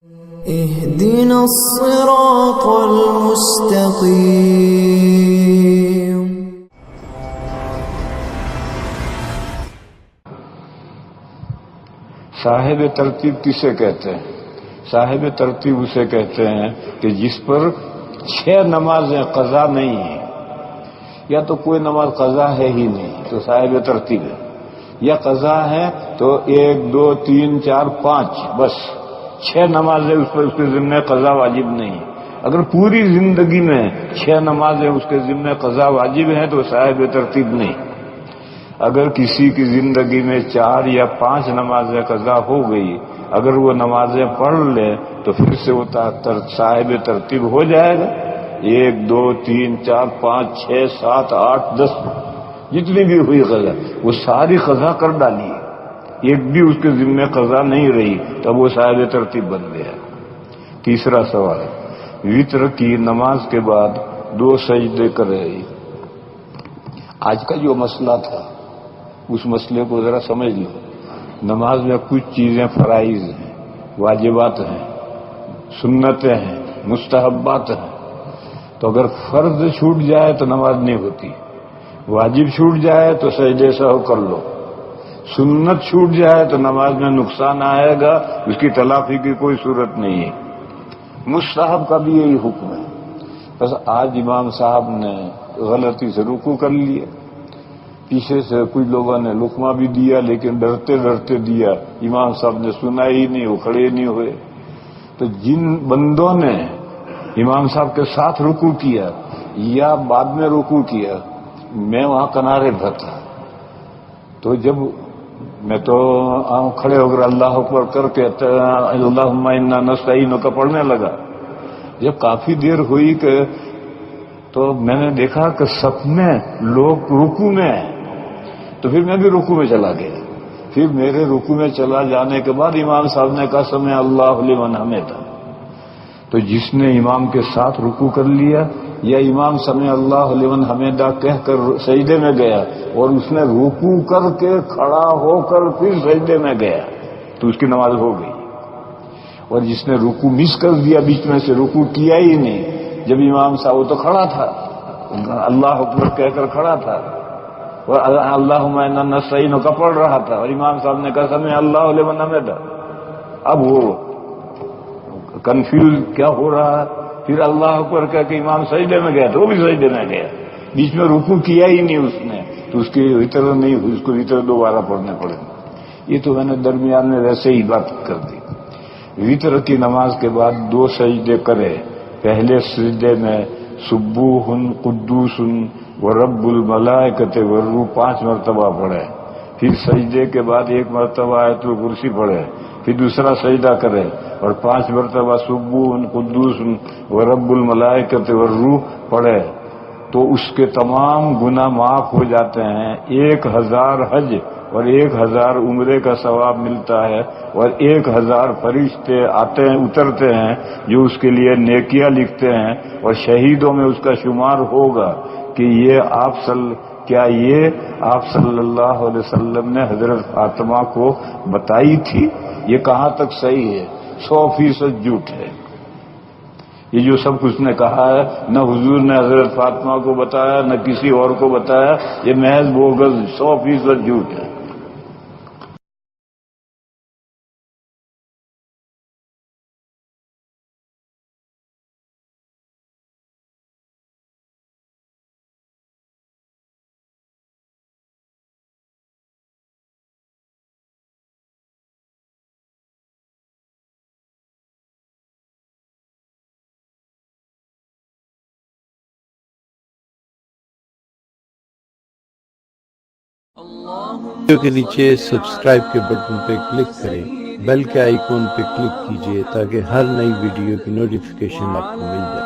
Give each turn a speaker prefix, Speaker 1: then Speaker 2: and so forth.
Speaker 1: اهدنا الصراط المستقيم.
Speaker 2: صاحب ترتیب کسے کہتے ہیں؟ صاحب ترتیب اسے کہتے ہیں کہ جس پر 6 نمازیں قضا نہیں ہیں، یا تو کوئی نماز قضا ہے ہی نہیں تو صاحب ترتیب ہے، یا قضا ہے تو 1 2 3 4 5 بس 6 نمازیں اس پر اس کے ذمہ قضا واجب نہیں. اگر پوری زندگی میں 6 نمازیں اس کے ذمہ قضا واجب ہیں تو صاحب ترتیب نہیں. اگر کسی کی زندگی میں 4 یا 5 نمازیں قضا ہو گئی، اگر وہ نمازیں پڑھ لے تو پھر سے وہ صاحب ترتیب ہو جائے گا. 1 2 3 4 5 6 7 8 10 جتنی بھی ہوئی قضا وہ ساری قضا کر ڈالی، ایک بھی اس کے ذمہ قضا نہیں رہی، تب وہ صاحب ترتیب بن گیا. تیسرا سوال، وتر کی نماز کے بعد 2 سجدے کرے. آج کا جو مسئلہ تھا اس مسئلے کو ذرا سمجھ لو. نماز میں کچھ چیزیں فرائض ہیں، واجبات ہیں، سنتیں ہیں، مستحبات ہیں. تو اگر فرض چھوٹ جائے تو نماز نہیں ہوتی، واجب چھوٹ جائے تو سجدے سہو کر لو، سنت چھوٹ جائے تو نماز میں نقصان آئے گا، اس کی تلافی کی کوئی صورت نہیں ہے. مستحب کا بھی یہی حکم ہے. بس آج امام صاحب نے غلطی سے رکوع کر لیا، پیچھے سے کچھ لوگوں نے لقمہ بھی دیا لیکن ڈرتے ڈرتے دیا، امام صاحب نے سنا ہی نہیں، وہ کھڑے نہیں ہوئے. تو جن بندوں نے امام صاحب کے ساتھ رکوع کیا یا بعد میں رکوع کیا، میں وہاں کنارے پر تھا، تو جب میں تو کھڑے ہو کر اللہ اکبر کر کے اللہم انا نستعینک پڑھنے لگا. جب کافی دیر ہوئی کہ تو میں نے دیکھا کہ سب میں لوگ رکوع میں ہیں، تو پھر میں بھی رکوع میں چلا گیا. پھر میرے رکوع میں چلا جانے کے بعد امام صاحب نے کہا سمع اللہ لمن حمدہ. تو جس نے امام کے ساتھ رکوع کر لیا یا امام سمع اللہ لمن حمدہ کہہ کر سجدے میں گیا اور اس نے رکوع کر کے کھڑا ہو کر پھر سجدے میں گیا تو اس کی نماز ہو گئی. اور جس نے رکوع مس کر دیا، بیچ میں سے رکوع کیا ہی نہیں، جب امام صاحب وہ تو کھڑا تھا، اللہ اکبر کہہ کر کھڑا تھا اور اللہم انا نستعینک پڑھ رہا تھا، اور امام صاحب نے کہا سمع اللہ لمن حمدہ. اب وہ کنفیوز کیا ہو رہا ہے، پھر اللہ اکبر کہہ کے امام سجدے میں گیا تو وہ بھی سجدے میں گیا، بیچ میں رکوع کیا ہی نہیں اس نے، تو اس کی وتر نہیں ہوئی، اس کو وتر دوبارہ پڑھنے پڑے. یہ تو میں نے درمیان میں ویسے ہی بات کر دی. وتر کی نماز کے بعد 2 سجدے کرے. پہلے سجدے میں سبوح قدوس ورب الملائکۃ والروح 5 مرتبہ پڑھے. پھر سجدے کے بعد 1 مرتبہ آیت الکرسی پڑھے. پھر دوسرا سجدہ کرے اور 5 مرتبہ سبوح قدوس ورب الملائکۃ والروح پڑھے. تو اس کے تمام گناہ معاف ہو جاتے ہیں. 1000 حج اور 1000 عمرے کا ثواب ملتا ہے، اور 1000 فرشتے آتے ہیں اترتے ہیں جو اس کے لیے نیکیاں لکھتے ہیں، اور شہیدوں میں اس کا شمار ہوگا. کہ یہ آپ صلی اللہ علیہ وسلم نے حضرت فاطمہ کو بتائی تھی. یہ کہاں تک صحیح ہے؟ 100% جھوٹ ہے. یہ جو سب کچھ نے کہا ہے، نہ حضور نے حضرت فاطمہ کو بتایا نہ کسی اور کو بتایا، یہ محض بوگس 100% جھوٹ ہے.
Speaker 3: ویڈیو کے نیچے سبسکرائب کے بٹن پہ کلک کریں، بیل کے آئیکن پہ کلک کیجیے تاکہ ہر نئی ویڈیو کی نوٹیفیکیشن آپ کو مل جائے.